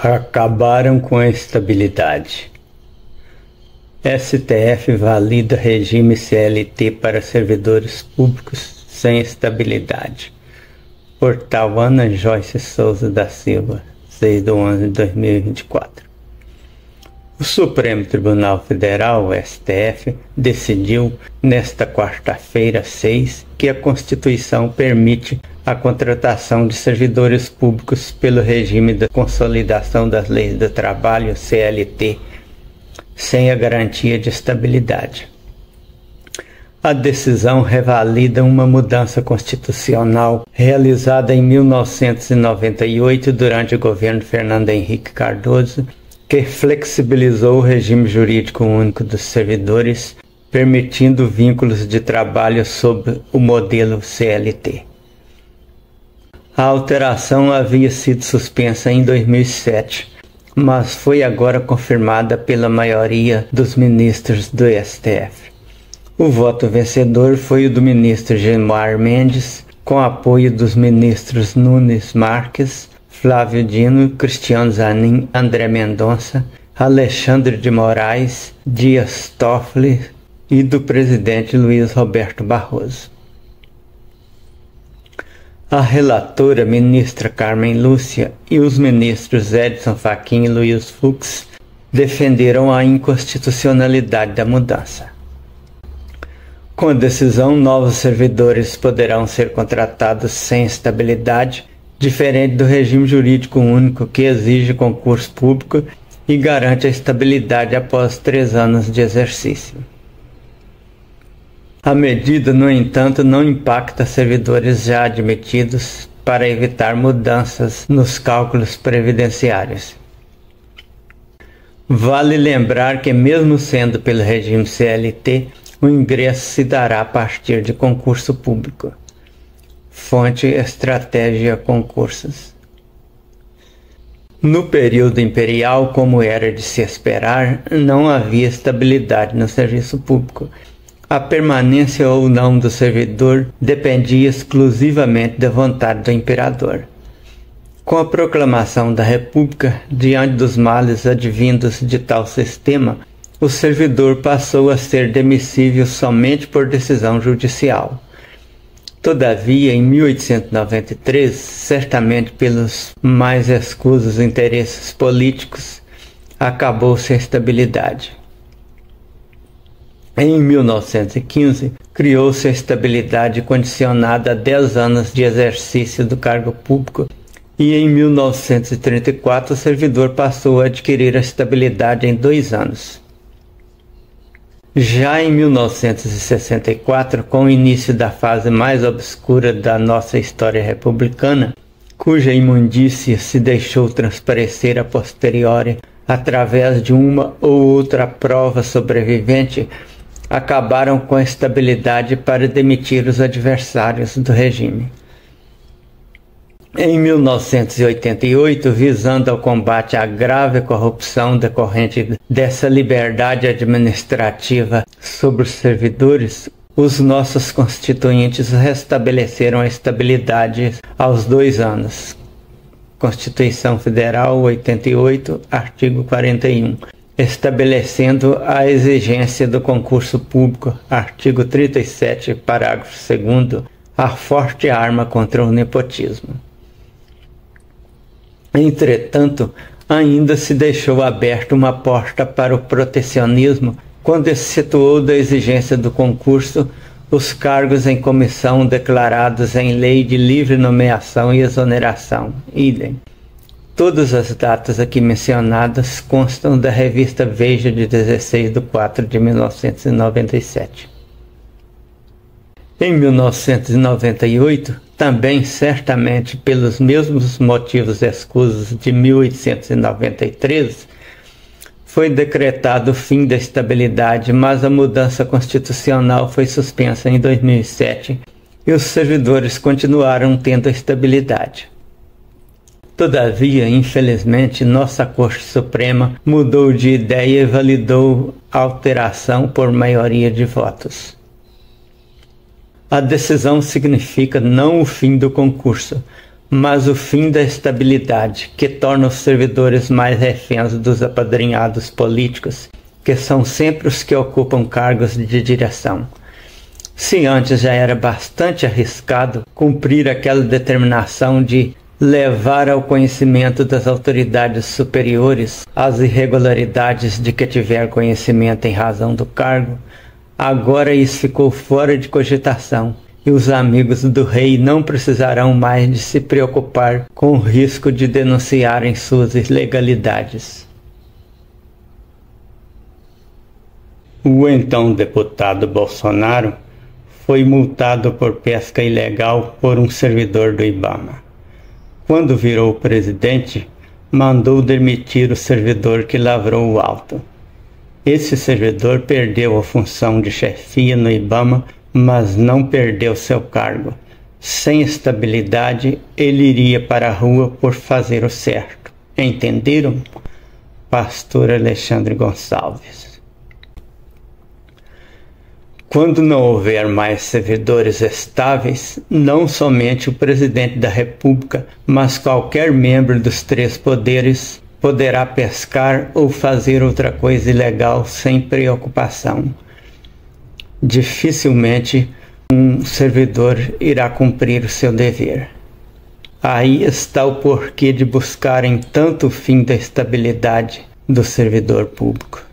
Acabaram com a estabilidade. STF valida regime CLT para servidores públicos sem estabilidade. Portal Ana Joyce Souza da Silva, 6/11/2024. O Supremo Tribunal Federal, STF, decidiu nesta quarta-feira 6 que a Constituição permite a contratação de servidores públicos pelo regime da Consolidação das Leis do Trabalho, CLT, sem a garantia de estabilidade. A decisão revalida uma mudança constitucional realizada em 1998 durante o governo Fernando Henrique Cardoso, que flexibilizou o regime jurídico único dos servidores, permitindo vínculos de trabalho sob o modelo CLT. A alteração havia sido suspensa em 2007, mas foi agora confirmada pela maioria dos ministros do STF. O voto vencedor foi o do ministro Gilmar Mendes, com apoio dos ministros Nunes Marques, Flávio Dino, Cristiano Zanin, André Mendonça, Alexandre de Moraes, Dias Toffoli e do presidente Luiz Roberto Barroso. A relatora, ministra Carmen Lúcia, e os ministros Edson Fachin e Luiz Fux defenderam a inconstitucionalidade da mudança. Com a decisão, novos servidores poderão ser contratados sem estabilidade, diferente do regime jurídico único que exige concurso público e garante a estabilidade após 3 anos de exercício. A medida, no entanto, não impacta servidores já admitidos para evitar mudanças nos cálculos previdenciários. Vale lembrar que, mesmo sendo pelo regime CLT, o ingresso se dará a partir de concurso público. Fonte Estratégia Concursos. No período imperial, como era de se esperar, não havia estabilidade no serviço público. A permanência ou não do servidor dependia exclusivamente da vontade do imperador. Com a proclamação da República, diante dos males advindos de tal sistema, o servidor passou a ser demissível somente por decisão judicial. Todavia, em 1893, certamente pelos mais escusos interesses políticos, acabou-se a estabilidade. Em 1915, criou-se a estabilidade condicionada a 10 anos de exercício do cargo público e em 1934 o servidor passou a adquirir a estabilidade em 2 anos. Já em 1964, com o início da fase mais obscura da nossa história republicana, cuja imundícia se deixou transparecer a posteriori através de uma ou outra prova sobrevivente, acabaram com a estabilidade para demitir os adversários do regime. Em 1988, visando ao combate à grave corrupção decorrente dessa liberdade administrativa sobre os servidores, os nossos constituintes restabeleceram a estabilidade aos 2 anos. Constituição Federal 88, artigo 41. Estabelecendo a exigência do concurso público, artigo 37, parágrafo 2º, a forte arma contra o nepotismo. Entretanto, ainda se deixou aberta uma porta para o protecionismo quando excetuou da exigência do concurso os cargos em comissão declarados em lei de livre nomeação e exoneração, idem. Todas as datas aqui mencionadas constam da revista Veja de 16/4/1997. Em 1998, também certamente pelos mesmos motivos escusos de 1893, foi decretado o fim da estabilidade, mas a mudança constitucional foi suspensa em 2007 e os servidores continuaram tendo a estabilidade. Todavia, infelizmente, nossa Corte Suprema mudou de ideia e validou a alteração por maioria de votos. A decisão significa não o fim do concurso, mas o fim da estabilidade, que torna os servidores mais reféns dos apadrinhados políticos, que são sempre os que ocupam cargos de direção. Se antes já era bastante arriscado cumprir aquela determinação de levar ao conhecimento das autoridades superiores as irregularidades de que tiver conhecimento em razão do cargo, agora isso ficou fora de cogitação, e os amigos do rei não precisarão mais de se preocupar com o risco de denunciarem suas ilegalidades. O então deputado Bolsonaro foi multado por pesca ilegal por um servidor do IBAMA. Quando virou presidente, mandou demitir o servidor que lavrou o auto. Esse servidor perdeu a função de chefia no IBAMA, mas não perdeu seu cargo. Sem estabilidade, ele iria para a rua por fazer o certo. Entenderam? Pastor Alexandre Gonçalves. Quando não houver mais servidores estáveis, não somente o presidente da República, mas qualquer membro dos três poderes poderá pescar ou fazer outra coisa ilegal sem preocupação. Dificilmente um servidor irá cumprir o seu dever. Aí está o porquê de buscarem tanto o fim da estabilidade do servidor público.